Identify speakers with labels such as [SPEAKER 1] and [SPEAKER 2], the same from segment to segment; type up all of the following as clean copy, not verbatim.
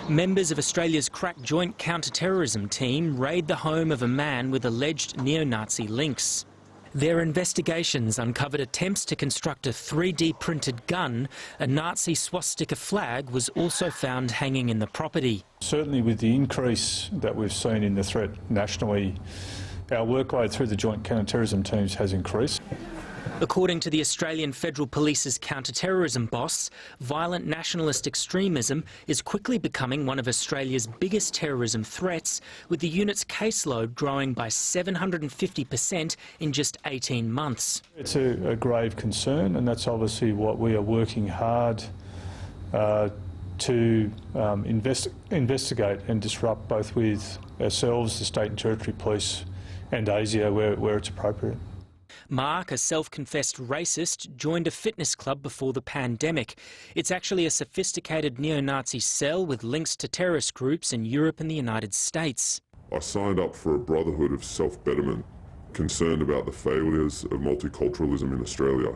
[SPEAKER 1] Members of Australia's crack joint counter-terrorism team raid the home of a man with alleged neo-Nazi links. Their investigations uncovered attempts to construct a 3D printed gun. A Nazi swastika flag was also found hanging in the property.
[SPEAKER 2] Certainly with the increase that we've seen in the threat nationally, our workload through the joint counter-terrorism teams has increased.
[SPEAKER 1] According to the Australian Federal Police's counter-terrorism boss, violent nationalist extremism is quickly becoming one of Australia's biggest terrorism threats, with the unit's caseload growing by 750% in just 18 months.
[SPEAKER 2] It's a grave concern, and that's obviously what we are working hard to investigate and disrupt, both with ourselves, the State and Territory Police, and ASIO where it's appropriate.
[SPEAKER 1] Mark, a self-confessed racist, joined a fitness club before the pandemic. It's actually a sophisticated neo-Nazi cell with links to terrorist groups in Europe and the United States.
[SPEAKER 3] I signed up for a brotherhood of self-betterment, concerned about the failures of multiculturalism in Australia.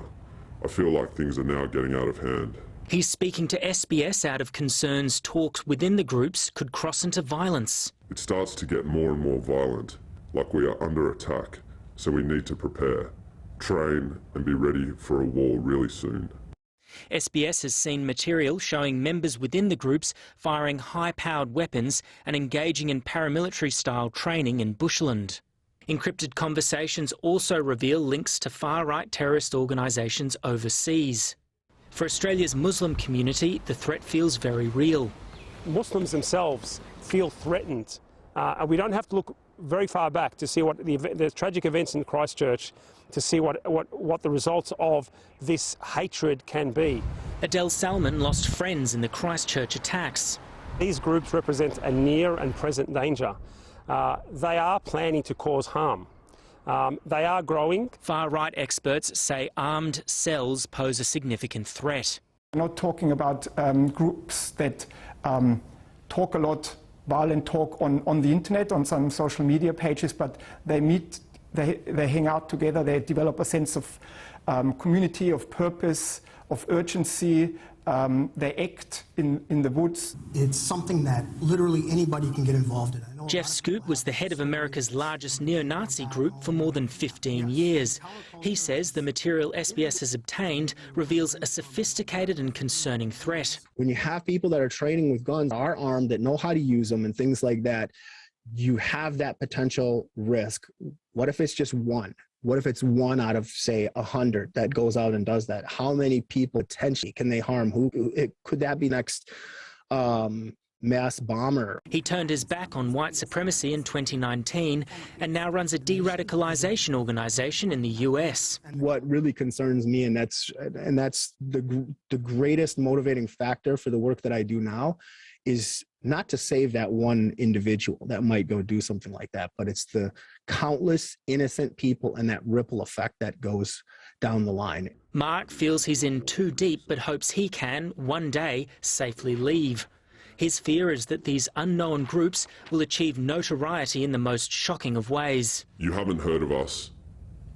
[SPEAKER 3] I feel like things are now getting out of hand.
[SPEAKER 1] He's speaking to SBS out of concerns talks within the groups could cross into violence.
[SPEAKER 3] It starts to get more and more violent, like we are under attack, so we need to prepare, train and be ready for a war really soon.
[SPEAKER 1] SBS has seen material showing members within the groups firing high-powered weapons and engaging in paramilitary-style training in bushland. Encrypted conversations also reveal links to far-right terrorist organisations overseas. For Australia's Muslim community, the threat feels very real.
[SPEAKER 4] Muslims themselves feel threatened, and we don't have to look very far back to see what the tragic events in Christchurch, to see what the results of this hatred can be.
[SPEAKER 1] Adele Salman lost friends in the Christchurch attacks.
[SPEAKER 4] These groups represent a near and present danger. They are planning to cause harm. They are growing.
[SPEAKER 1] Far-right experts say armed cells pose a significant threat.
[SPEAKER 5] We're not talking about groups that talk a lot, violent talk on the internet, on some social media pages, but they meet, they hang out together, they develop a sense of community, of purpose, of urgency. They act in the woods.
[SPEAKER 6] It's something that literally anybody can get involved in.
[SPEAKER 1] Jeff Scoop was the head of America's largest neo-Nazi group for more than 15 years. He says the material SBS has obtained reveals a sophisticated and concerning threat.
[SPEAKER 7] When you have people that are training with guns, are armed, that know how to use them and things like that, you have that potential risk. What if it's just one? What if it's one out of, say, 100 that goes out and does that? How many people potentially can they harm? Could that be next mass bomber?
[SPEAKER 1] He turned his back on white supremacy in 2019 and now runs a de-radicalization organisation in the US.
[SPEAKER 7] What really concerns me, and that's the greatest motivating factor for the work that I do now, is not to save that one individual that might go do something like that, but it's the countless innocent people and that ripple effect that goes down the line.
[SPEAKER 1] Mark feels he's in too deep, but hopes he can, one day, safely leave. His fear is that these unknown groups will achieve notoriety in the most shocking of ways.
[SPEAKER 3] You haven't heard of us,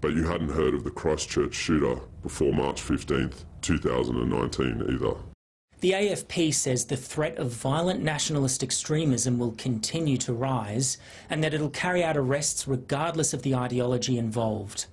[SPEAKER 3] but you hadn't heard of the Christchurch shooter before March 15th, 2019 either.
[SPEAKER 1] The AFP says the threat of violent nationalist extremism will continue to rise and that it'll carry out arrests regardless of the ideology involved.